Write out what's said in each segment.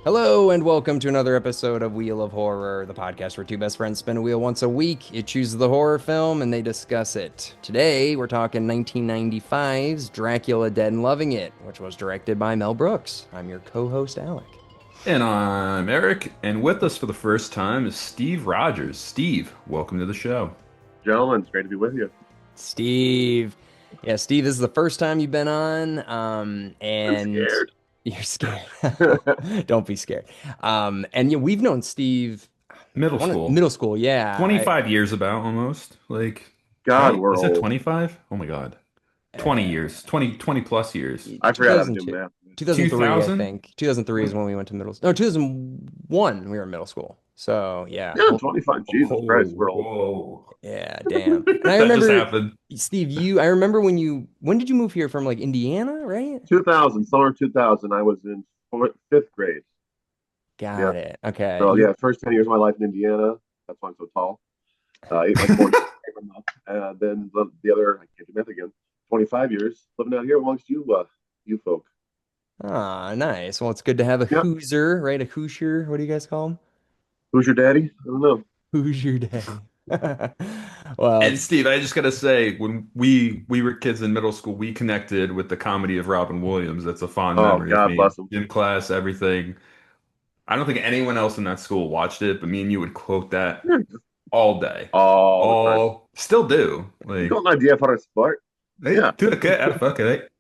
Hello and welcome to another episode of Wheel of Horror, the podcast where two best friends spin a wheel once a week. It chooses the horror film and they discuss it. Today we're talking 1995's Dracula Dead and Loving It, which was directed by Mel Brooks. I'm your co-host Alec. And I'm Eric, and with us for the first time is Steve Rogers. Steve, welcome to the show. Gentlemen, it's great to be with you. Steve. Yeah, Steve, this is the first time you've been on, I'm and scared. you're scared. Don't be scared. And yeah, we've known Steve, Middle school. middle school, yeah. 25 years about almost. Like, God, right? we're Is it old. 25? Oh my God. 20 Uh, years. 20 plus years. I forgot how to do 2002. math. 2003, I 2000? think. 2003 is when we went to middle. No, 2001 we were in middle school. So yeah. Yeah, Well, 25. Jesus Christ, Oh, we're old. whoa. yeah, damn. And I That just remember happened. Steve, I remember when did you move here from, like, Indiana, right? 2000, summer of 2000, I was in fifth grade. Yeah. Got it. Okay. So, You yeah, first 10 years of my life in Indiana. That's why I'm so tall. Ate like 40 enough. And then the other, I can't do math again, 25 years living out here amongst you, you folk. Ah, nice. Well, it's good to have a Yep. Hoosier, right? A Hoosier. What do you guys call them? Who's your daddy? I don't know. Hoosier Day. Well, And Steve, I just gotta say, when we were kids in middle school, we connected with the comedy of Robin Williams. That's a fond Oh, memory of God me. bless him. Gym class, everything. I don't think anyone else in that school watched it, but me and you would quote that Yeah, all day. all the time. All still do. You Like, got an idea for a sport? hey, Yeah. to the cat, out fuck it.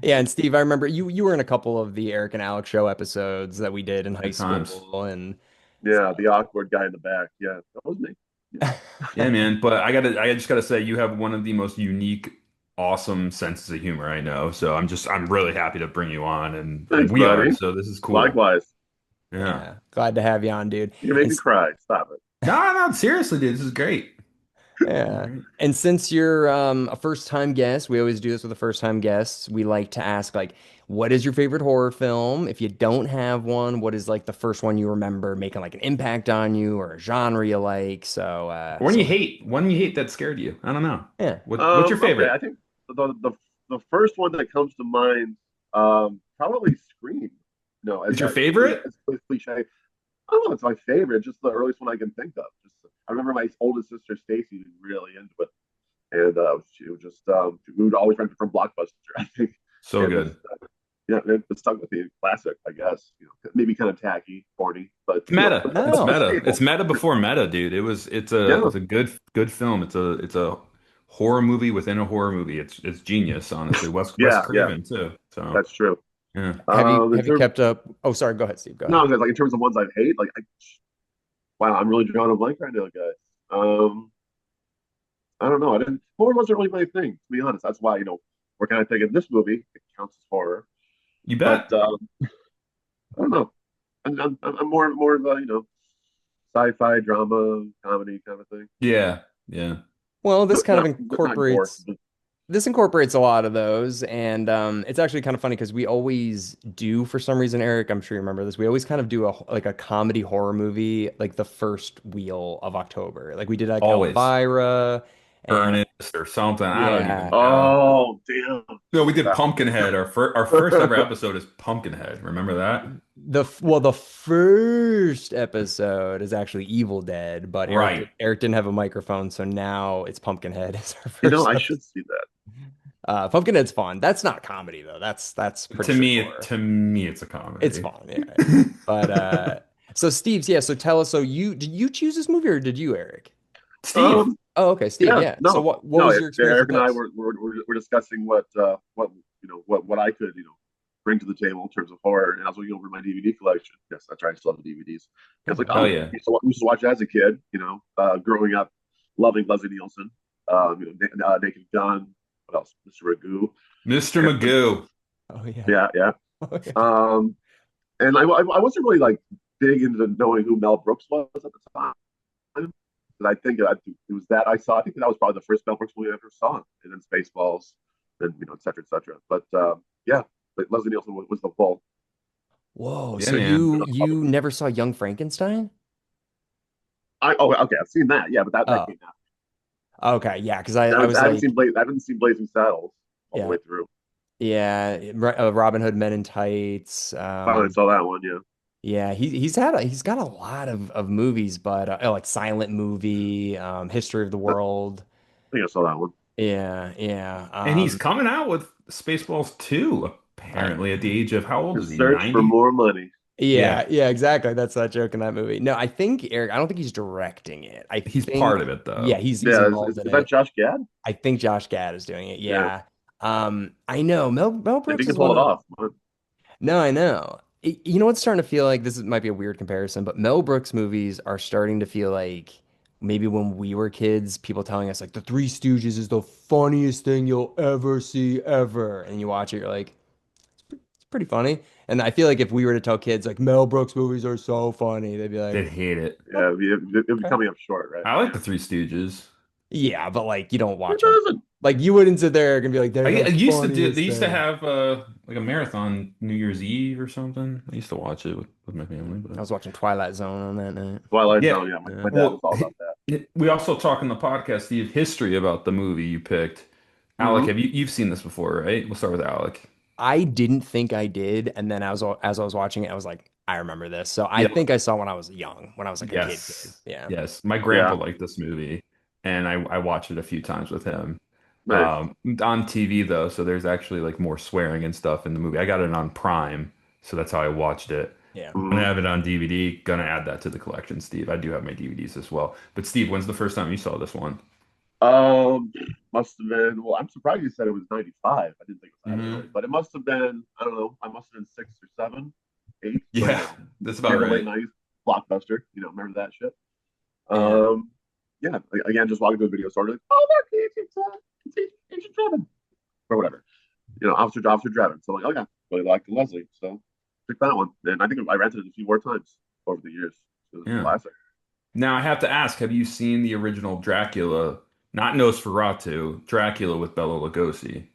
yeah, and Steve, I remember you were in a couple of the Eric and Alex show episodes that we did in high Good times. school, and Yeah, the awkward guy in the back. Yeah, that was me. Yeah. Yeah, man. But I just gotta say, you have one of the most unique, awesome senses of humor I know. So I'm really happy to bring you on, and Thanks, we are. buddy. So this is cool. Likewise. Yeah. yeah, glad to have you on, dude. You make And me cry. Stop it. No, no, seriously, dude, this is great. This is yeah. great. And since you're a first-time guest, we always do this with the first-time guests. We like to ask, like, what is your favorite horror film? If you don't have one, what is, like, the first one you remember making, like, an impact on you, or a genre you like? One you hate that scared you. I don't know. Yeah. What's your Okay, favorite? I think the first one that comes to mind, probably Scream. No, Is your favorite? as cliche. I don't know. It's my favorite. Just the earliest one I can think of. Just I remember my oldest sister Stacy was really into it, and she was just we would always rent it from Blockbuster. I think, So and good. yeah, it stuck with me. Classic, I guess. Maybe kind of tacky, corny, but It's meta. It's No. meta. It's staple. meta before meta, dude. Yeah, It's a good film. It's a horror movie within a horror movie. It's genius, honestly. Wes yeah, Craven too. So that's true. yeah. Have you In have you terms, kept up? Oh, sorry. Go ahead, Steve. Go ahead. no, like in terms of ones I hate, wow, I'm really drawing a blank right now, guys. I don't know. I didn't. Horror wasn't really my thing, to be honest. That's why we're kind of thinking this movie it counts as horror, You but bet. I don't know. I'm more of a sci-fi drama comedy kind of thing. Yeah. Yeah. Well, this kind of But not gore. incorporates this incorporates a lot of those, and it's actually kind of funny because we always do, for some reason, Eric, I'm sure you remember this. We always kind of do a comedy horror movie like the first wheel of October. Like we did like Always. Elvira, and Ernest or something. I don't yeah. even know. Oh, damn. No, we did That Pumpkinhead. Our first ever episode is Pumpkinhead. Remember that? The first episode is actually Evil Dead, but Right. Eric didn't have a microphone, so now it's Pumpkinhead as our first I episode. should see that. Pumpkinhead's fun. That's not comedy though. That's pretty straightforward. To me, it's a It's comedy. fun, yeah. But so Steve's, yeah. So tell us. So did you choose this movie or did you, Eric? Steve. Um, Oh, okay, Steve. yeah, Yeah. So no, what no. was your experience Eric with and I this? were discussing what I could bring to the table in terms of horror, and I was looking over my DVD collection. Yes, that's right. I still have the DVDs. And I was like, Oh oh, yeah. we used to watch it as a kid. Growing up, loving Leslie Nielsen. Naked Gun. What else? Mr. Magoo. Mr. And, Magoo. Oh yeah. yeah, yeah. Oh yeah. And I wasn't really like big into knowing who Mel Brooks was at the time. And I think it was that I saw. I think that was probably the first Mel Brooks movie I ever saw, and then Spaceballs, and et cetera, et cetera. But yeah, but Leslie Nielsen was the bull. Whoa. Yeah, So man. you never saw Young Frankenstein? Okay, I've seen that. Yeah, but that Oh, came okay. Yeah, because out. I was like, I haven't seen Blazing Saddles all the yeah. way through. Yeah, Robin Hood Men in Tights. Finally saw that one. Yeah, Yeah, he's got a lot of movies, but like Silent Movie, History of the I World. think I saw that one. Yeah, yeah. And he's coming out with Spaceballs 2, I apparently, at the age of how old is he? Search for 90? more money. Yeah, Yeah, yeah, exactly. That's that joke in that movie. No, I think Eric, I don't think he's directing it. I he's part think, of it yeah, though. he's Yeah, involved in is that it. Josh Gad? I think Josh Gad is doing it. Yeah, Yeah. I know Mel if he Brooks can is pull one it of off. no, I know. You know what's starting to feel like might be a weird comparison, but Mel Brooks movies are starting to feel like maybe when we were kids, people telling us like The Three Stooges is the funniest thing you'll ever see ever. And you watch it, you're like, it's pretty funny. And I feel like if we were to tell kids like Mel Brooks movies are so funny, they'd be like, They'd hate it. "Oh, Yeah, it'd be okay." coming up short, right? I like the Three Stooges. Yeah, but like you don't It watch them. doesn't. Like you wouldn't sit there and be like, they're the I used to do. They funniest used to thing. have like a marathon New Year's Eve or something. I used to watch it with my family, I but was watching Twilight Zone on that night. Twilight yeah. Zone. Yeah, Yeah. my dad was Well, all about that. we also talk in the podcast, Steve, history about the movie you picked. Alec, Hmm. you've seen this before, right? We'll start with Alec. I didn't think I did, and then as I was watching it, I was like, I remember this. So I Yep. think I saw when I was young, when I was like a kid. Yes. Yeah. Yes. My grandpa Yeah, liked this movie, and I watched it a few times with him. nice. On TV though, so there's actually like more swearing and stuff in the movie. I got it on Prime, so that's how I watched it. Yeah. I'm gonna have it on DVD. Gonna add that to the collection, Steve. I do have my DVDs as well. But Steve, when's the first time you saw this one? Um, must have been. Well, I'm surprised you said it was 95. I didn't think it was that early, Hmm. but it must have been. I don't know. I must have been six or seven, eight. So Yeah, that's about mid to late right. '90s blockbuster. Remember that shit. Yeah. Um, yeah. Again, just walking to a video store, like, oh look, it's Agent Drebin or whatever. Officer Drebin. So like, oh yeah, really liked Leslie, so pick that one. And I think I rented it a few more times over the years. So it's a Yeah. classic. Now I have to ask, have you seen the original Dracula? Not Nosferatu, Dracula with Bela Lugosi,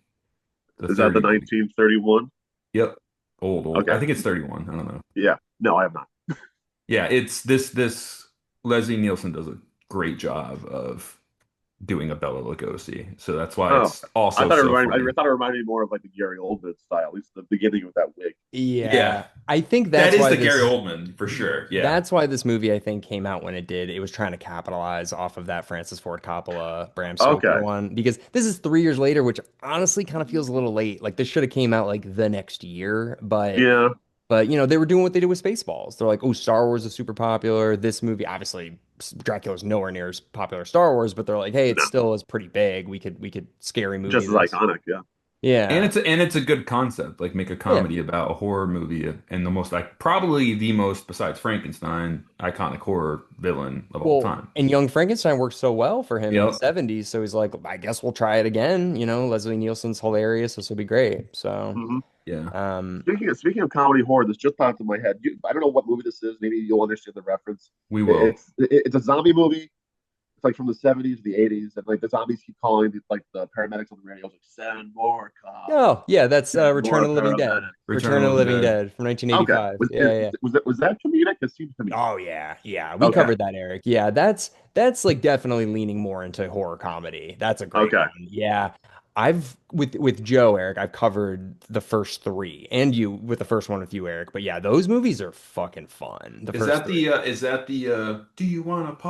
the Is that the 30 movie. 1931? Yep. Old. I Okay. think it's 31. I don't know. Yeah. No, I have not. Yeah, it's this Leslie Nielsen does a great job of doing a Bela Lugosi. So that's why Oh, it's also so I funny. thought it reminded me more of like the Gary Oldman style, at least the beginning with that wig. Yeah. Yeah. I think That that's is why the Gary this Oldman for sure. Yeah. that's why this movie I think came out when it did. It was trying to capitalize off of that Francis Ford Coppola, Bram Stoker Okay. one because this is 3 years later, which honestly kind of feels a little late. Like this should have came out like the next year, Yeah. but they were doing what they did with Spaceballs. They're like, oh, Star Wars is super popular. This movie, obviously, Dracula's nowhere near as popular as Star Wars, but they're like, hey, it No. still is pretty big. We could scary movie Just as this. iconic. Yeah. Yeah. And it's a good concept. Like make a Yeah. comedy about a horror movie and the most like probably the most besides Frankenstein iconic horror villain of all Well, time. and Young Frankenstein worked so well for him in the Yep. 70s, so he's like, I guess we'll try it again. Leslie Nielsen's hilarious. This will be great. So, Hmm. Yeah. um, Speaking of comedy horror, this just popped in my head. I don't know what movie this is. Maybe you'll understand the reference. We will. It's a zombie movie. It's like from the '70s, the '80s, and like the zombies keep calling the paramedics on the radio, like send more cops, oh, yeah, that's send Return more of the Living Dead. paramedics. Return Return of of the the Living Living Dead. Dead from Okay, 1985. Yeah, yeah. was that comedic? It seems comedic. Oh yeah, yeah. We Okay, covered that, Eric. Yeah, that's like definitely leaning more into horror comedy. That's a great okay, one. Yeah. I've with Joe, Eric, I've covered the first three and you with the first one with you, Eric. But yeah, those movies are fucking fun. The first three. Is that the do you want to Yes.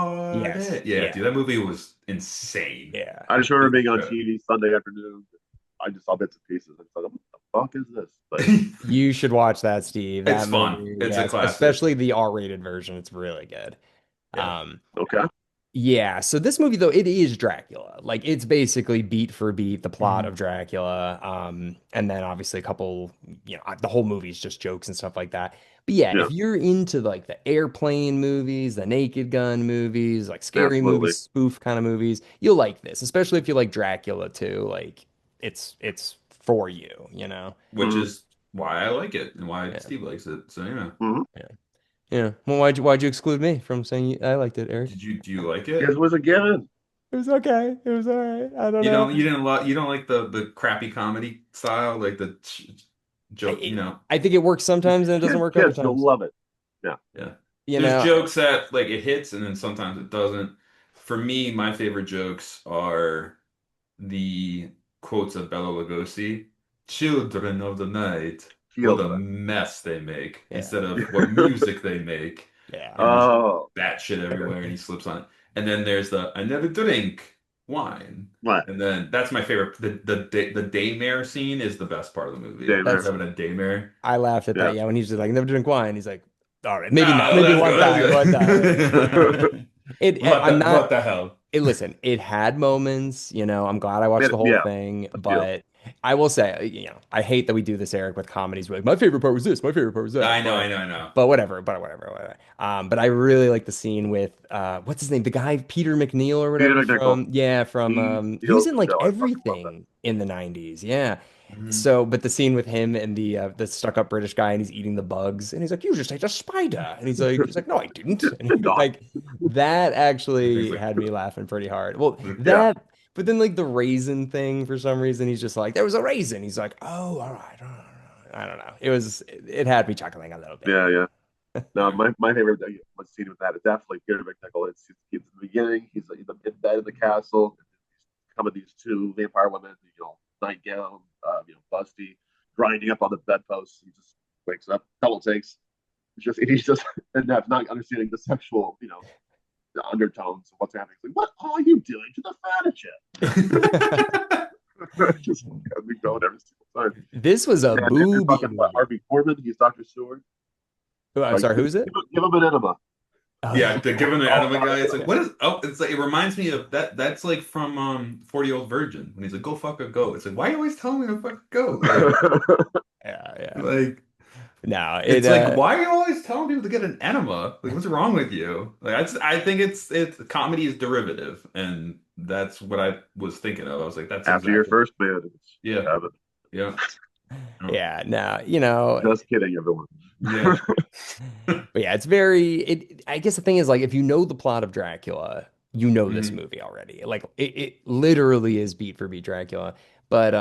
party? Yeah, Yeah. dude, that movie was insane. Yeah. I just remember being on Yeah. TV Sunday afternoon. I just saw bits and pieces. I thought, what the fuck is this? But You should watch that, Steve. It's That fun. movie, It's a yes, classic. especially the R-rated version. It's really good. Yeah. Um, okay, Yeah, so this movie though, it is Dracula. Like it's basically beat for beat the plot of Dracula. And then obviously a couple, the whole movie is just jokes and stuff like that. But yeah, yeah, if you're into like the airplane movies, the Naked Gun movies, like scary absolutely. movies, spoof kind of movies, you'll like this, especially if you like Dracula too. Like it's for you. Which Hmm. is why I like it and why Yeah. Steve likes it. So yeah. Hmm. Yeah. Yeah. Well, why'd you exclude me from saying I liked it, Eric? Do you like It it? was a given. It was okay. It was all right. I don't know. You don't like the crappy comedy style, like the joke, I, I think it works sometimes and it doesn't work other Kids, you'll times. love it. Yeah. Yeah. You There's know, jokes that like it hits and then sometimes it doesn't. For me, my favorite jokes are the quotes of Bela Lugosi children of the night. What a Children. mess they make Yeah. instead of what music they make. Yeah. And just Oh, that shit everywhere and he slips on it. And then there's the I never drink wine. what? And then that's my favorite. The daymare scene is the best part of the movie. When he's That's Daymare. having a daymare. I laughed at Yeah. that. Yeah, when he's just like never drink wine. He's like, all right, maybe not, Ah, maybe let's one go, time, one time. let's go. I'm What not. the hell? Listen, it had moments. I'm glad I watched the whole Yeah, thing, a few. but I will say, I hate that we do this, Eric, with comedies. We're like, my favorite part was this, my favorite part was that, I know, I know, I know. but whatever, whatever. But I really like the scene with what's his name, the guy Peter McNeil or Peter whatever McNichol. from He he was steals in the like show. I fucking love that. everything in the '90s. Yeah. Mhm. So, but the scene with him and the stuck-up British guy, and he's eating the bugs, and he's like, "You just ate a spider," and he's like, "No, I didn't." And Good dog. like that He's actually like, had me laughing pretty hard. Well, Yeah, that, but then like the raisin thing for some reason, he's just like, "There was a raisin." He's like, "Oh, all right, all right, all right." I don't know. It had me chuckling a little bit. yeah. No, my favorite scene with that is definitely Peter McNichol. He's in the beginning. He's in bed in the castle. He's coming these two vampire women, nightgown, busty, grinding up on the bedpost. He just wakes up, double takes. He's just and that's not understanding the sexual, the undertones of what's happening. He's like, what are you doing to the furniture? Just got me going every single time. This was a And booby fucking movie. Harvey Korman, he's Dr. Seward. Oh, I'm Like, sorry, give, who's it? give him an enema. Oh, yeah, to give him the Oh, anime guy, it's like, what is oh, it's like it reminds me of that that's like from 40-Year-Old Virgin when he's like, go fuck a goat. It's like, why are you always telling me to fuck a goat? yeah. Like No, it's like, why are you always telling people to get an enema? Like, what's wrong with you? Like, I think it's comedy is derivative, and that's what I was thinking of. I was like, that's After your exactly, first man, you yeah, have it. yeah, oh, yeah, no, Just kidding, everyone. yeah. but yeah, it's I guess the thing is like if you know the plot of Dracula, you know this Mhm. movie already. Like it literally is beat for beat Dracula. But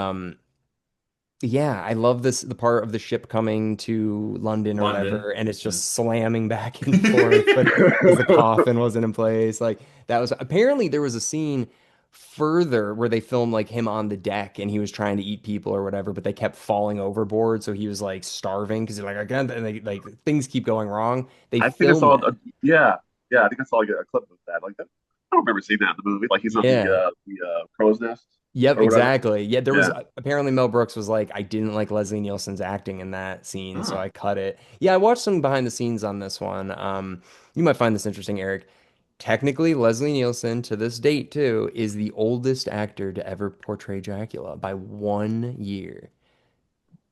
yeah, I love the part of the ship coming to London or London. whatever, and it's Yeah. just slamming back and forth, but because the coffin wasn't in place. Like that was apparently there was a scene further where they filmed like him on the deck and he was trying to eat people or whatever, but they kept falling overboard, so he was like starving because like again, and they like things keep going wrong. They I think I filmed saw, that. yeah. I think I saw like, a clip of that. Like that, I don't remember seeing that in the movie. Like he's on Yeah. the crow's nest Yep, or whatever. exactly. Yeah, there was Yeah. apparently Mel Brooks was like, I didn't like Leslie Nielsen's acting in that scene, so Oh, I cut it. Yeah, I watched some behind the scenes on this one. You might find this interesting, Eric. Technically, Leslie Nielsen, to this date too, is the oldest actor to ever portray Dracula by 1 year.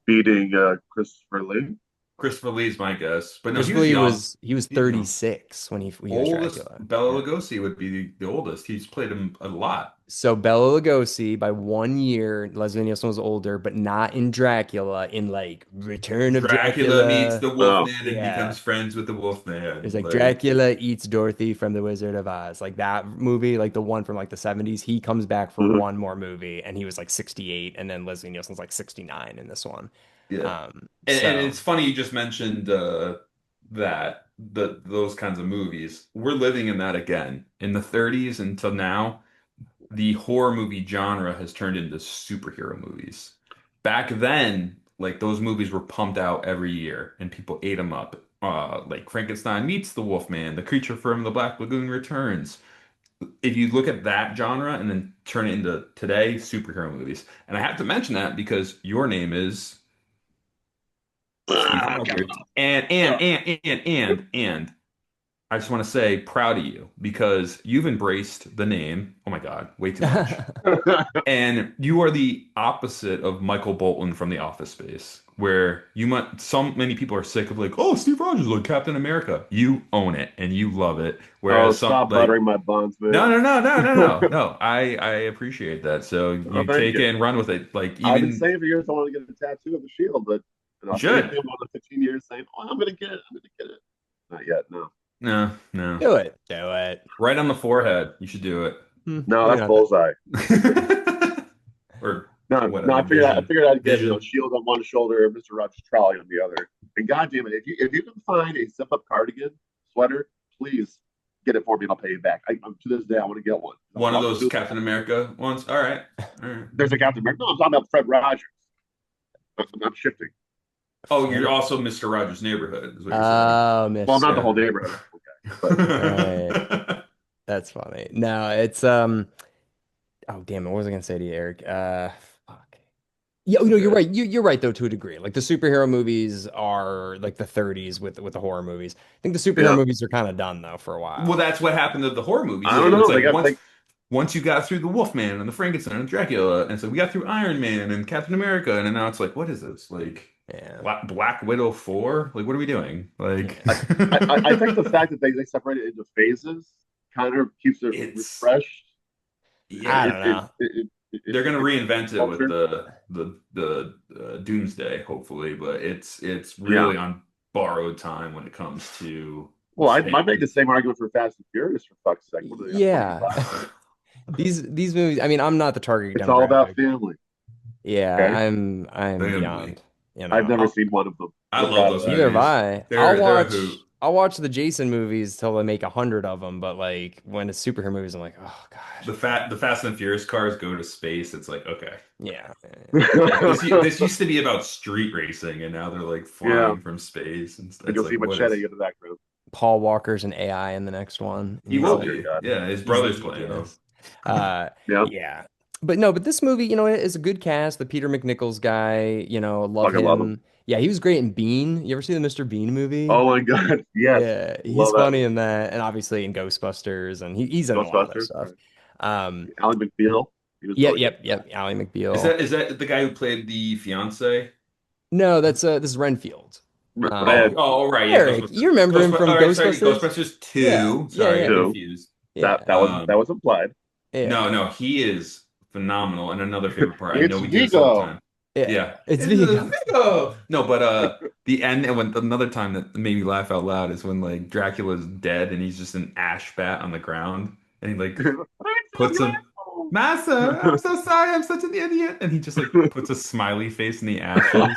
Beating Christopher Lee. Christopher Lee's my guess, but no, he Christopher was Lee young. was He's young. 36 when he was Oldest Dracula. Bela Yeah. Lugosi would be the oldest. He's played him a lot. So Bela Lugosi by 1 year, Leslie Nielsen was older, but not in Dracula, in like Return of Dracula meets Dracula. the Oh, Wolfman and Yeah. becomes friends with the It's Wolfman. like Dracula eats Dorothy from The Wizard of Oz. Like that movie, like the one from like the '70s. He comes back for mhm. one more movie and he was like 68 and then Leslie Nielsen's like 69 in this one. Yeah. And So it's funny you just mentioned that those kinds of movies. We're living in that again. In the 30s until now, the horror movie genre has turned into superhero movies. Back then, like those movies were pumped out every year and people ate them up. Like Frankenstein meets the Wolfman, The Creature from the Black Lagoon returns. If you look at that genre and then turn it into today, superhero movies. And I have to mention that because your name is Stephen Kevin. Albert. And I just want to say proud of you because you've embraced the name. Oh my God, way too much. And you are the opposite of Michael Bolton from The Office Space, where you might so many people are sick of like, oh, Steve Rogers like Captain America. You own it and you love it. Oh, Whereas some stop like buttering my buns, no, man. no, no, no, no, no, no. I appreciate that. So Oh, you thank take you. it and run with it. Like I've been even saying for years I want to get a tattoo of the shield, but you here I should. am on the 15 years saying, "Oh, I'm gonna get it. I'm gonna get it." Not yet. No, No, no. do it. Do it. Right on the forehead. You should do no, Maybe that's not that. bullseye. it. Or No, no. whatever. I figured I'd get Vision. shield on one shoulder, and Mr. Rogers trolley on the other. And goddamn it, if you can find a zip up cardigan sweater, please get it for me, and I'll pay you back. To this day, I want to get one. I One of love those blue. Captain America ones. All right. All right. There's a Captain America. No, I'm talking about Fred Rogers. I'm shifting. Oh, you're also Mr. Rogers' Neighborhood, is what you're saying. Oh, Well, not the Mister. whole neighborhood, okay, but Right. That's funny. No, it's oh damn it, what was I gonna say to you, Eric? Fuck. Yeah, It's no, you're okay. right. You're right though to a degree. Like the superhero movies are like the 30s with the horror movies. I think the superhero yeah, movies are kind of done though for a Well, while. that's what happened to the horror movies I don't too. It's know. They like got once you got through the Wolfman and the Frankenstein and Dracula, and so we got through Iron Man and Captain America, and then now it's like, what is this? Like Yeah. Black Widow 4? Like, what are we doing? Like, Yeah. I think the fact that they separate it into phases kind of keeps it it's refreshed. I yeah. don't know. They're gonna reinvent it with Culture. the Doomsday, hopefully, but it's Yeah. really on borrowed time when it comes to Well, I space. might make the same argument for Fast and Furious for fuck's sake. What do they got? Yeah. 25? These movies, I mean, I'm not the target It's all about demographic. family. Yeah, Okay. I'm Family. beyond, you I've know. never seen one of them. I Never love have. those Neither have movies. I. They're a hoot. I'll watch the Jason movies till they make 100 of them, but like when it's superhero movies, I'm like, oh God. The Fast and Furious cars go to space. It's like, okay. Yeah. Like this used to be about street racing, and now they're like Yeah. flying from space, and And it's you'll like, see what is? Machete in the background. Paul Walker's an AI in the next one. He He's will Oh like, dear be. God. Yeah, his he's the brother's playing him. genius. Yeah. Yeah. But no, but this movie, you know, it is a good cast. The Peter McNichols guy, you know, love Fucking love him. him. Yeah, he was great in Bean. You ever see the Mr. Bean movie? Oh my God. Yes. Yeah, he's Love that funny movie. in that, and obviously in Ghostbusters, and he's in a lot of other Ghostbusters. stuff. Right. Um, Ally McBeal. He was yep, really good yep, in yep. Ally Is McBeal. that the guy who played the fiance? No, that's this is Renfield. that. Oh, Um, oh, right, yeah, Eric, Ghostbusters. you remember him All from right, sorry, Ghostbusters? Ghostbusters Yeah, 2. yeah, Sorry, I'm yeah, Too. confused. yeah, That was implied. yeah, No, he is phenomenal. And another favorite part, I It's know we do this all the Vigo. time. yeah. Yeah. It's It's a Vigo. Vigo. No, but the end and when another time that made me laugh out loud is when like Dracula's dead and he's just an ash bat on the ground and he like puts him Massa, I'm so sorry, I'm such an idiot. And he just like puts a smiley face in the ashes.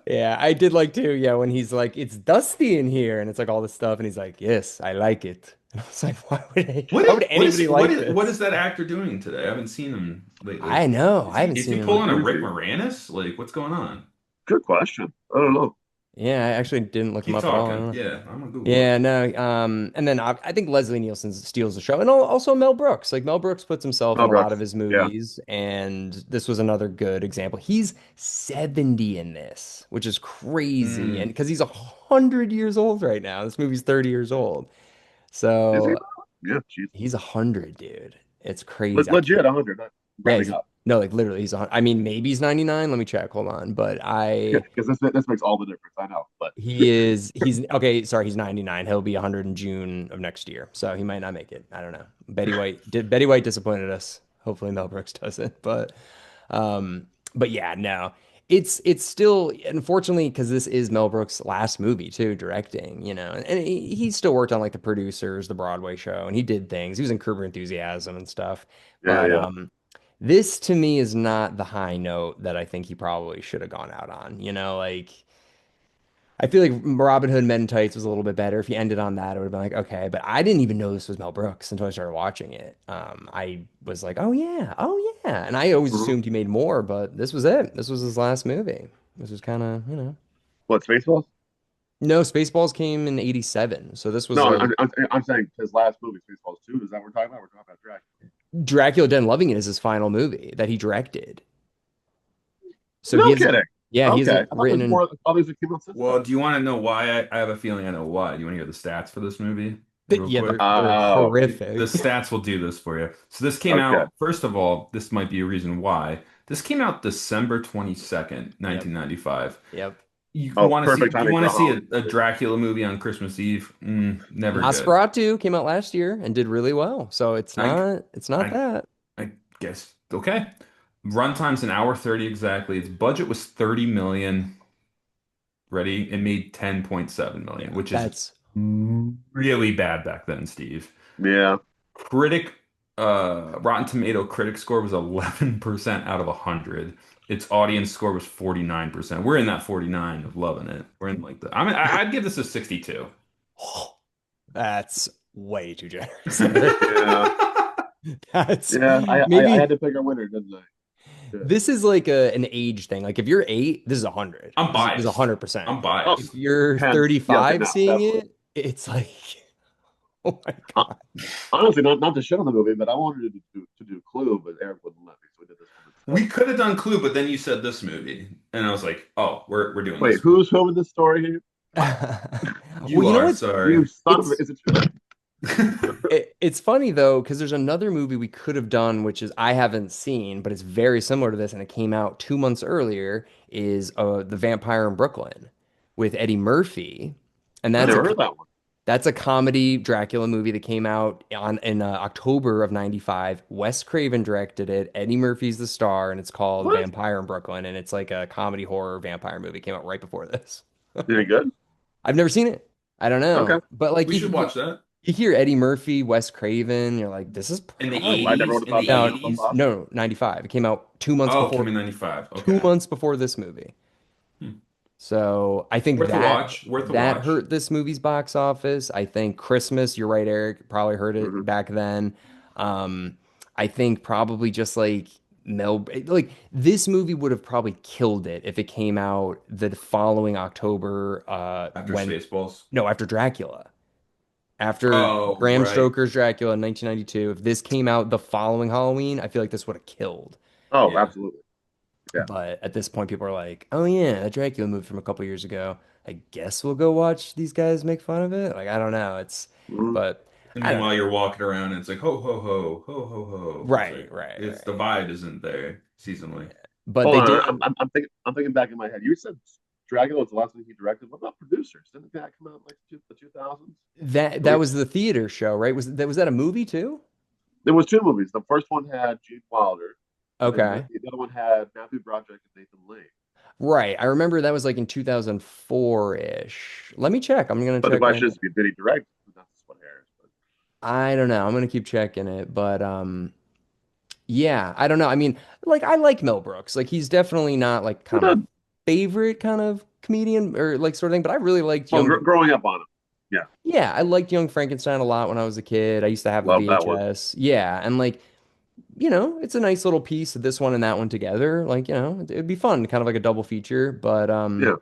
Yeah, I did like too. Yeah, when he's like, "It's dusty in here," and it's like all this stuff, and he's like, "Yes, I like it." And I was like, "Why would anybody like What this?" is that actor doing today? I haven't seen him lately. I know. Is I he haven't is seen he him. pulling a Let me Rick see. Moranis? Like what's going on? Good question. I don't know. Yeah, I actually didn't look him Keep up at all. I talking. don't know. Yeah, I'm gonna Google it. Yeah, no. And then I think Leslie Nielsen steals the show, and also Mel Brooks. Like Mel Brooks puts himself in Mel a lot of Brooks. his Yeah. movies, and this was another good example. He's 70 in this, which is crazy, and Mm. because he's 100 years old right now. This movie's 30 years old, Is he? so Yeah. Jeez. he's 100, dude. It's crazy. I Legit can't. 100. Not Yeah, rounding up. no, like literally, he's 100. I mean, maybe he's 99. Let me check. Hold on, but Because this makes all the difference. I know. But he's okay. Sorry, he's 99. He'll be 100 in June of next year, so he might not make it. I don't know. Betty White disappointed us. Hopefully Mel Brooks doesn't. Um, but yeah, no. It's still unfortunately because this is Mel Brooks' last movie too, directing, you know, and he still worked on like the producers, the Broadway show, and he did things. He was in Curb Your Enthusiasm and stuff. yeah, But yeah. this to me is not the high note that I think he probably should have gone out on. You know, like I feel like Robin Hood Men in Tights was a little bit better. If he ended on that, it would have been like, okay. But I didn't even know this was Mel Brooks until I started watching it. I was like, oh yeah. And I always Mhm. assumed he made more, but this was it. This was his last movie. This was kind of, you know. What Spaceballs? No, Spaceballs came in 87. So this was No, like I'm saying his last movie, Spaceballs 2. Is that what we're talking about? We're talking about Dracula. Dracula Dead and Loving It is his final movie that he directed. So he No hasn't, kidding. yeah, he Okay. hasn't written in. All these came out since Well, then. do you want to know why? I have a feeling I know why. Do you want to hear the stats for this movie real Yeah, quick? they're Oh, The horrific. stats will do this for you. So this came okay. out, first of all, this might be a reason why. This came out December 22nd, Yep. 1995. Yep. You Oh, want to see perfect you timing want for to see Halloween. a Dracula movie on Christmas Eve? Never good. Nosferatu came out last year and did really well. So I it's not I that. I guess okay. Runtime's an hour 30 exactly. Its budget was 30 million. Ready? It made 10.7 million, Yeah. which is That's really bad back then, Steve. Yeah. Critic Rotten Tomato critic score was 11% out of 100. Its audience score was 49%. We're in that 49 of loving it. We're in like the I'd give this a 62. that's way too generous. Eric. Yeah. That's Yeah. I maybe had to pick a winner, didn't I? Yeah. This is like an age thing. Like if you're 8, this is 100. I'm This is biased. 100%. I'm Oh, If biased. you're 10. Yeah, 10 35 now, seeing definitely. it, it's like, oh my Uh, God. honestly, not to shit on the movie, but I wanted to do Clue, but Eric wouldn't let me, so we did this one We instead. could have done Clue, but then you said this movie, and I was like, "Oh, we're doing Wait, this one." who's filming this story here? Well, You you know are what? sorry. You son of a, It's is it true? it's funny though, because there's another movie we could have done, which is I haven't seen, but it's very similar to this, and it came out 2 months earlier. Is The Vampire in Brooklyn with Eddie Murphy, and I that's a never heard that one. that's a comedy Dracula movie that came out in October of '95. Wes Craven directed it. Eddie Murphy's the star, and it's called What? Vampire in Brooklyn, and it's like a comedy horror vampire movie. It came out right before this. Any good? I've never seen it. I don't Okay. know, but like We should watch that you hear Eddie Murphy, Wes Craven, you're like, this is in the I probably never would '80s. have In the thought that no, was '80s. possible. no, 95. It came out 2 months Oh, before, came in '95. two Okay. months before this movie. Hmm. So I think Worth a that watch. Worth a that watch. hurt this movie's box office. I think Christmas, you're right, Eric, probably hurt Hmm. it back then. Um, I think probably just like like this movie would have probably killed it if it came out the following October, After when Spaceballs. no, after Dracula. After Oh, Bram right. Stoker's Dracula in 1992, if this came out the following Halloween, I feel like this would have killed. Oh, Yeah. absolutely. Yeah. But at this point, people are like, "Oh yeah, that Dracula movie from a couple years ago. I guess we'll go watch these guys make fun of it." Like, I don't know. Mhm. But And I don't meanwhile, know. you're walking around and it's like ho ho ho ho ho ho. It's Right, like right, it's the right. vibe isn't there seasonally. But Hold they on, did I'm thinking back in my head. You said Dracula was the last thing he directed. What about producers? Didn't that come out in like the 2000s? that was the theater show, right? Was that a movie too? There was two movies. The first one had Gene Wilder, and then Okay. the other one had Matthew Broderick and Nathan Lane. Right. I remember that was like in 2004-ish. Let me check. I'm gonna But the check right question now. is, did he direct? That's what Harris. But I don't know. I'm gonna keep checking it, but yeah, I don't know. I mean, like I like Mel Brooks. Like he's definitely not like he kind of my did favorite kind of comedian or like sort of thing, but I really liked well Young. growing up on him. Yeah, Yeah, I liked Young Frankenstein a lot when I was a kid. I used to have the love that one. VHS. Yeah, and like, it's a nice little piece of this one and that one together. Like, it'd be fun, kind of like a double feature, Yeah.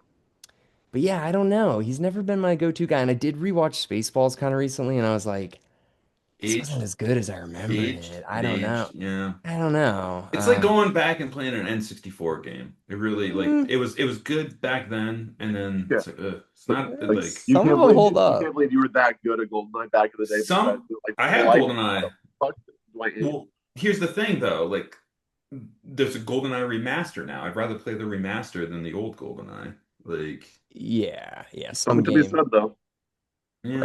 but yeah, I don't know. He's never been my go-to guy, and I did rewatch Spaceballs kind of recently, and I was like, this wasn't Aged, as good as I remembered aged, it. I it don't know. aged. Yeah. I don't know. It's like going back and playing an N64 game. It really like Mm, it was good back then, and then Yeah. it's like it's not Like like you some of can't them believe hold you can't up. believe you were that good at GoldenEye back in the day, but you guys some. do like I have slight. How GoldenEye. the fuck do I age? Well, here's the thing though, like there's a GoldenEye remaster now. I'd rather play the remaster than the old GoldenEye. Like, Yeah, yeah, some Something to be game. said though. yeah,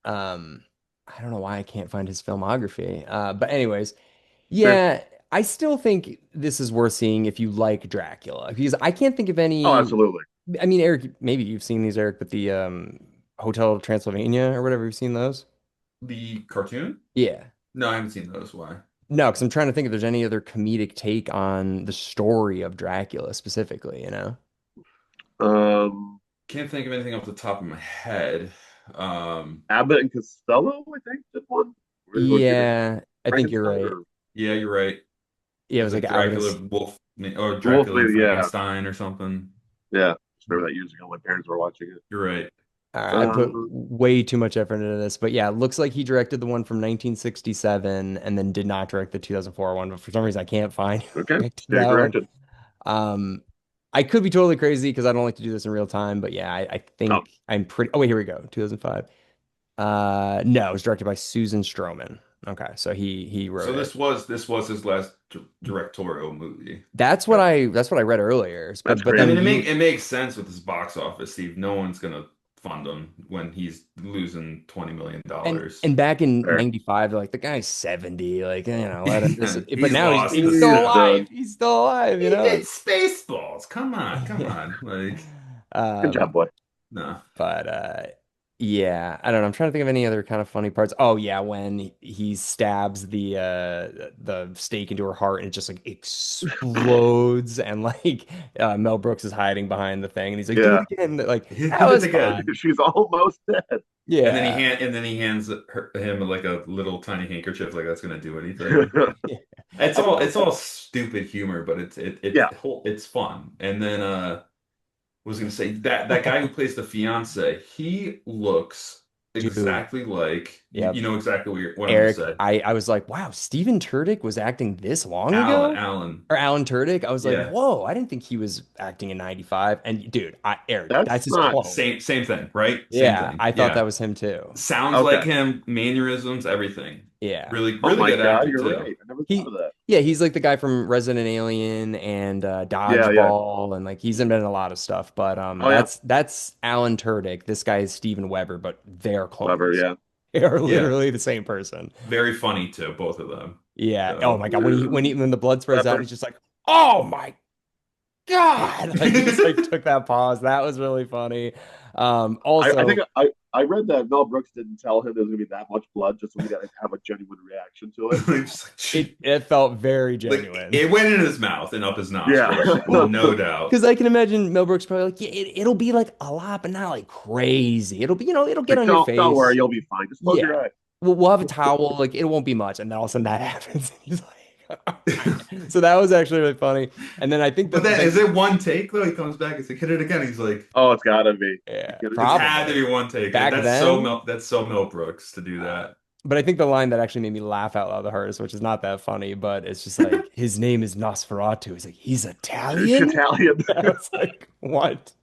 Right. Um, I don't know why I can't find his filmography. But anyways, Fair. yeah, I still think this is worth seeing if you like Dracula. Because I can't think of Oh, any. absolutely. I mean, Eric, maybe you've seen these, Eric, but the Hotel Transylvania or whatever, you've seen those? the cartoon. Yeah. No, I haven't seen those. Why? No, because I'm trying to think if there's any other comedic take on the story of Dracula specifically? Um, Can't think of anything off the top of my head. Abbott and Costello, I think, did one. Was it Yeah, I think you're Frankenstein right. or Yeah, you're right. Yeah, it was It's like like Abbott and Dracula Wolf or Wolf? Dracula and Yeah, Frankenstein or something. yeah. Just remember that years ago. My parents were watching it. You're right. I put Um, way too much effort into this, but yeah, it looks like he directed the one from 1967 and then did not direct the 2004 one, but for some reason I can't find who okay, directed stay that one. corrected. Um, I could be totally crazy because I don't like to do this in real time, but yeah, I Oh, think I'm pretty. Oh wait, here we go, 2005. No, it was directed by Susan Stroman. Okay, so he So wrote it. this was his last directorial movie. That's what I read earlier. that's But I then mean, crazy. it makes sense with his box office, Steve. No one's gonna fund him when he's losing $20 million and back in Fair. '95, they're like the guy's 70, like let him. But He's now he's lost he's the still He's step. alive. done. He's still alive. He did Spaceballs. Come on, come Yeah. on. Like, Good Um, job, boy. no. but yeah, I don't know. I'm trying to think of any other kind of funny parts. Oh yeah, when he stabs the stake into her heart and it just like explodes and like Mel Brooks is hiding behind the thing and he's like, do it Yeah, again. Like He that did it was again. fun. she's almost dead. Yeah. And then he hands him like a little tiny handkerchief, like that's gonna do anything. it's all stupid humor, but Yeah, it's fun. And then was gonna say that guy who plays the fiance, he looks Dude, exactly like you yep. know exactly what I'm gonna Eric, say. I was like, wow, Steven Turdick was acting this long Alan, ago? Alan. Or Alan Turdick? I was like, Yeah. whoa, I didn't think he was acting in 95. And dude, Eric, that's that's his not clone. Same thing, right? Same Yeah, thing. I thought that Yeah. was him too. Sounds like okay. him, mannerisms, everything. Yeah. Really, Oh really my good God, actor you're too. right. I never thought He of that. yeah, he's like the guy from Resident Alien and Yeah, yeah. Dodgeball and like he's been in a lot of stuff. But Oh yeah, that's Alan Tudyk. This guy is Steven Weber, but they're clever. clones. Yeah. They are Yeah. literally the same person. Very funny too, both of them. Yeah. Oh So my God. When the blood spreads out and Weber. he's just like, oh my God. Like he just like took that pause. That was really funny. I think Also, I read that Mel Brooks didn't tell him there was gonna be that much blood just so he'd have a genuine reaction to it. Just it felt very like genuine. it went in his mouth and up his Yeah. nostrils, no doubt. Because I can imagine Mel Brooks probably like, yeah, it'll be like a lot, but not like crazy. It'll be, it'll get Like, on your don't worry, face. you'll be fine. Just close your Yeah. eyes. We'll have a towel. Like, it won't be much. And then all of a sudden that happens. He's like, so that was actually really funny. And then I think But that, then is it one take though? He comes back, it's like hit it again. He's like, Oh, it's gotta be. yeah, it's had to probably be one take. back then. That's so Mel Brooks to do Uh, that. but I think the line that actually made me laugh out loud the hardest, which is not that funny, but it's just like, his name is Nosferatu. He's like, he's It's Italian? Italian. I was like, what?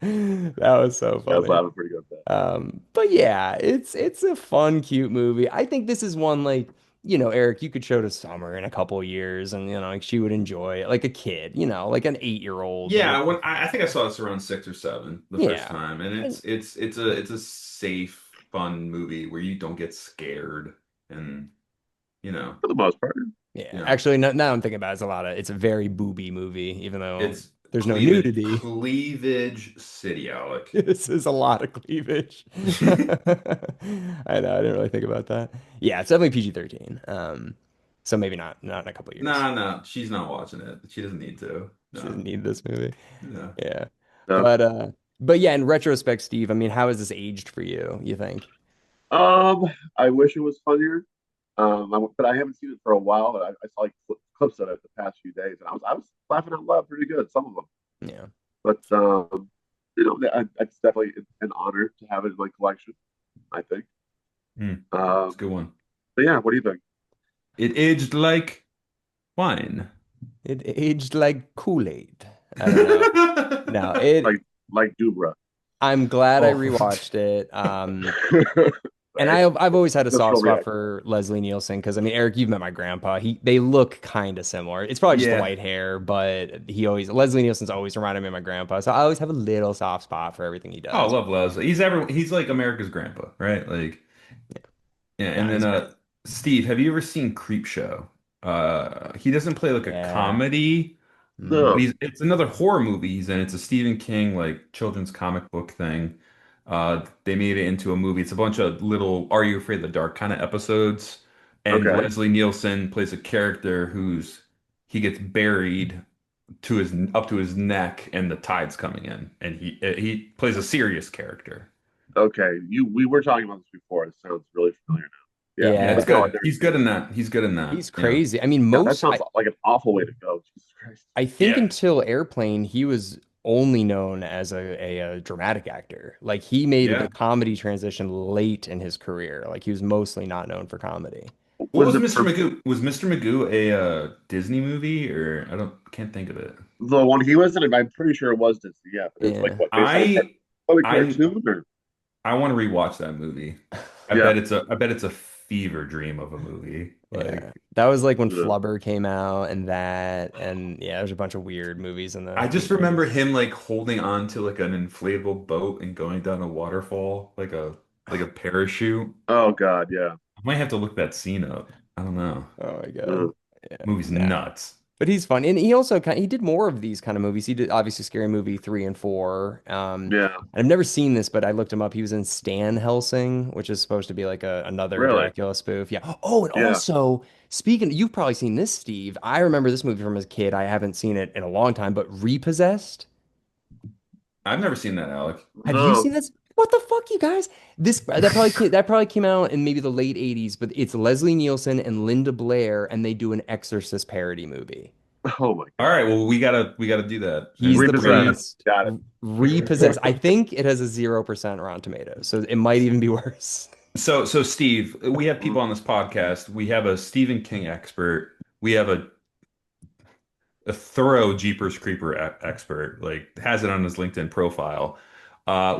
That was so I was funny. laughing pretty good at that. But yeah, it's a fun, cute movie. I think this is one like, Eric, you could show to Summer in a couple of years and like she would enjoy it like a kid, like an 8-year-old Yeah, would. when I think I saw this around 6 or 7 the first Yeah. time, and it's a safe, fun movie where you don't get scared, and you know, For the most part. Yeah. you know, Actually, now I'm thinking about it, it's a very booby movie, even though it's there's no cleavage nudity. cleavage city, Alec. This is a lot of cleavage. I know, I didn't really think about that. Yeah, it's definitely PG-13. So maybe not in a couple of years. Nah, nah, she's not watching it. She doesn't need to. She doesn't No, need this movie. no. Yeah. No. But yeah, in retrospect, Steve, I mean, how has this aged for you, you think? Um, I wish it was funnier. But I haven't seen it for a while. And I saw like clips of it the past few days, and I was laughing out loud pretty good. Some of them, Yeah. but it's definitely an honor to have it in my collection. I think. It's a good one. But yeah, what do you think? It aged like wine. It aged like Kool-Aid. I don't know. No, Like Dubra. I'm glad I Oh. rewatched it. And Right? I've always had a soft Visceral spot reaction. for Leslie Nielsen because I mean, Eric, you've met my grandpa. They look kind of similar. It's probably just the Yeah. white hair, but Leslie Nielsen's always reminded me of my grandpa. So I always have a little soft spot for everything he Oh, I does. love Leslie. He's like America's grandpa, right? Like, yeah. No, And then he's great. Steve, have you ever seen Creep Show? He doesn't play like a Yeah. comedy, but Mm. No. it's another horror movie he's in. It's a Stephen King like children's comic book thing. They made it into a movie. It's a bunch of little Are You Afraid of the Dark kind of episodes. And Okay. Leslie Nielsen plays a character he gets buried to his up to his neck and the tide's coming in and he plays a serious character. Okay. We were talking about this before. It sounds really familiar now. Yeah. Yeah, it's Yeah. But no, I've good. never He's seen good it. in that. He's good in that. He's Yeah. crazy. I mean, Yeah, that sounds like an awful way to go. Jesus Christ. I think Yeah. until Airplane, he was only known as a dramatic actor. Like he made the Yeah. comedy transition late in his career. Like he was mostly not known for comedy. What Was was it Mr. for Magoo? Was Mr. Magoo a Disney movie or I don't can't think of it. the one he was in? I'm pretty sure it was Disney. Yeah, but it was like Yeah. what based I on a I cartoon or I want to rewatch that movie. yeah. I bet it's a fever dream of a movie. Yeah. Like That was like when Yeah. Flubber came out and yeah, there's a bunch of weird movies in I the just remember 90s. him like holding on to like an inflatable boat and going down a waterfall like a parachute. Oh God, yeah. I might have to look that scene up. I don't know. Oh my Uh, God. Yeah. Movie's Nah. nuts. But he's fun. And he also he did more of these kind of movies. He did obviously Scary Movie 3 and 4. yeah. I've never seen this, but I looked him up. He was in Stan Helsing, which is supposed to be like another Really? Dracula spoof. Yeah. Oh, and Yeah. also speaking, you've probably seen this, Steve. I remember this movie from as a kid. I haven't seen it in a long time, but Repossessed. I've never seen that, Alec. Have you No. seen this? What the fuck, you guys? That probably came out in maybe the late 80s, but it's Leslie Nielsen and Linda Blair, and they do an Exorcist parody movie. Oh my All God. right, well, we gotta do that, He's and the we're Repossessed. gonna. priest. Got Repossessed. I it. think it has a 0% Rotten Tomatoes, so it might even be worse. So Steve, we have people on this podcast. We have a Stephen King expert. We have a thorough Jeepers Creeper expert, like has it on his LinkedIn profile.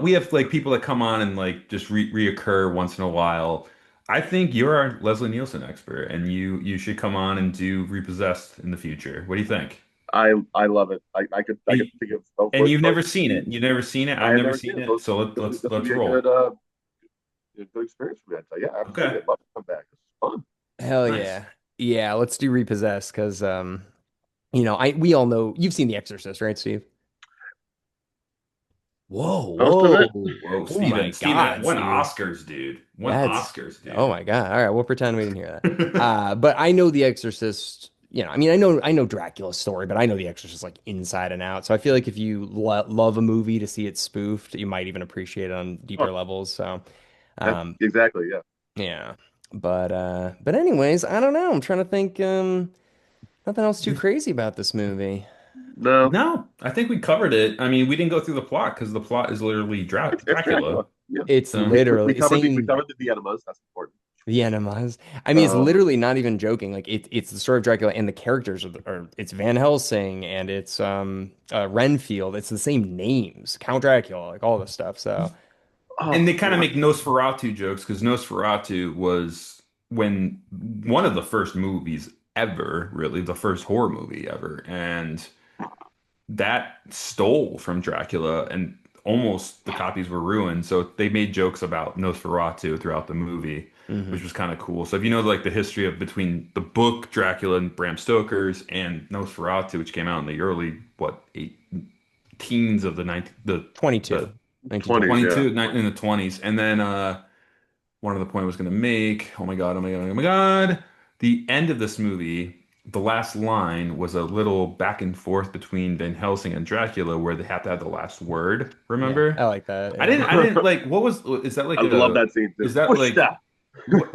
We have like people that come on and like just reoccur once in a while. I think you're our Leslie Nielsen expert, and you should come on and do Repossessed in the future. What do you think? I love it. I could think of no And worse you've never choice. seen it. You've never seen it. I I've have never never seen seen it. it. So So this would let's be roll. a good experience for me. I tell you, yeah, Okay. absolutely. I'd love to come back. It's fun. Hell Nice. yeah. Yeah, let's do Repossessed because we all know you've seen The Exorcist, right, Steve? Whoa, Most of whoa. it. Whoa, Oh my Steven, God, won Steve. Oscars, dude. Won That's Oscars, oh dude. my God. All right, we'll pretend we didn't hear that. But I know The Exorcist, I mean, I know Dracula's story, but I know The Exorcist like inside and out. So I feel like if you love a movie to see it spoofed, you might even appreciate it on Oh, deeper levels. So that's um exactly. Yeah. yeah. But anyways, I don't know. I'm trying to think nothing else too crazy about this movie. No, No, I think we covered it. I mean, we didn't go through the plot because the plot is literally it's Dracula. Dracula. Yeah. It's So, We literally covered we same covered the enemas. That's important. the enemas. I mean, it's Um. literally not even joking. Like it's the story of Dracula and the characters are it's Van Helsing and it's Renfield. It's the same names, Count Dracula, like all this stuff. So Oh and they kind of God. make Nosferatu jokes because Nosferatu was when one of the first movies ever, really, the first horror movie ever, and that stole from Dracula, and almost the copies were ruined. So they made jokes about Nosferatu throughout the movie, mhm. which was kind of cool. So if you know like the history of between the book Dracula and Bram Stoker's and Nosferatu, which came out in the early eight teens of the 19 22, the 20s. 1920. Yeah. 22 in the 20s, and then one of the point I was going to make, oh my God, oh my God, oh my God, the end of this movie, the last line was a little back and forth between Van Helsing and Dracula where they have to have the last word, Yeah, I remember? like that. I Yeah. didn't like, is that like I love a, that scene too. is that Push like, that.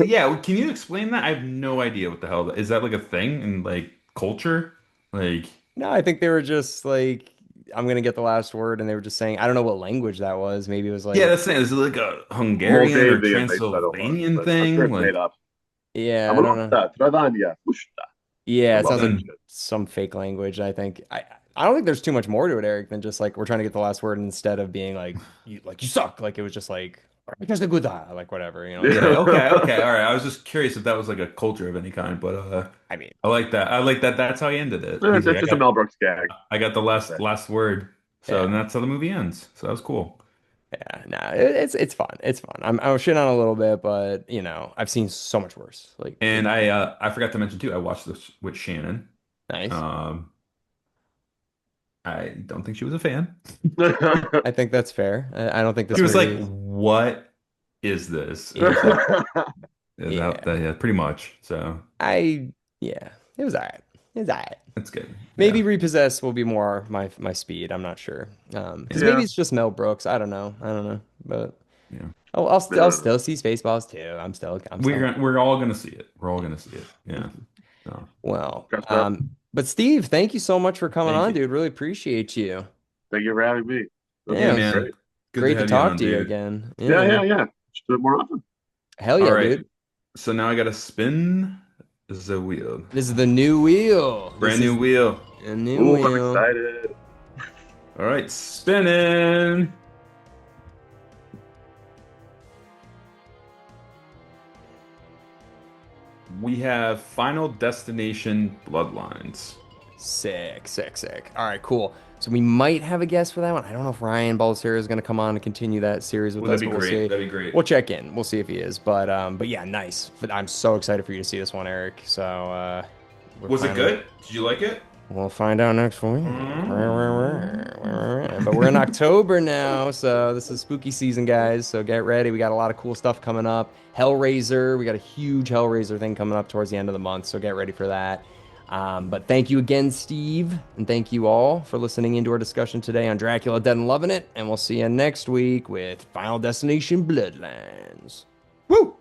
yeah, can you explain that? I have no idea what the hell, is that like a thing in like culture? Like, No, I think they were just like, I'm gonna get the last word, and they were just saying, I don't know what language that was. Maybe it was yeah, like, that's it. Is it like a Hungarian or Moldavian, they said it was, Transylvanian but I'm sure thing? it's made Like, up. yeah, I don't know. Amaranta, Travania, Pushta. I Yeah, it love sounds that like something. shit. some fake language. I think I don't think there's too much more to it, Eric, than just like we're trying to get the last word instead of being like you suck. Like it was just like because the good like whatever, Yeah, So okay, okay, all right. I was just curious if that was like a culture of any kind, but I mean, I like that. I like that. That's how he ended it. He's like, That's just a Mel Brooks gag. I got the That's it. last word. So, and yeah, that's how the movie ends. So that was cool. yeah, nah, it's fun. It's fun. I'm shitting on a little bit, but I've seen so much worse. Like And I forgot to mention too. I watched this with Shannon. nice. Um, I don't think she was a fan. I think that's fair. I don't think She this was like, movie is. "What is this?" And I was Yeah, like, yeah. yeah, pretty much." So Yeah, it was alright. It was alright. that's good. Maybe Yeah, Repossess will be more my speed. I'm not sure. Because yeah, maybe Yeah. it's just Mel Brooks. I don't know. I don't know. But yeah. I'll No, still see Spaceballs too. I'm still. We're all gonna see it. We're all gonna see it. Yeah. So, Well, dressed up. but Steve, thank you so much for coming thank on, you. dude. Really appreciate you. Thank you for having me. This Yeah, Yeah, it was was man. great. Good to great to have you talk on, to you dude. again. Yeah, Yeah. yeah, yeah. Should do it more often. Hell All yeah, right. dude. So now I gotta spin the wheel. This is the new wheel. This Brand new is wheel. a new Ooh, I'm wheel. excited. All right, spinning. We have Final Destination Bloodlines. Sick, sick, sick. All right, cool. So we might have a guest for that one. I don't know if Ryan Baldessari is going to come on and continue that series with Well, us, that'd but be we'll great. see. That'd be great. We'll check in. We'll see if he is. But yeah, nice. But I'm so excited for you to see this one, Eric. So we're Was it finally good? Did you like it? we'll find out next week. Mm. But we're in October now, so this is spooky season, guys. So get ready. We got a lot of cool stuff coming up. Hellraiser, we got a huge Hellraiser thing coming up towards the end of the month, so get ready for that. But thank you again, Steve, and thank you all for listening into our discussion today on Dracula Dead and Loving It, and we'll see you next week with Final Destination Bloodlines. Woo!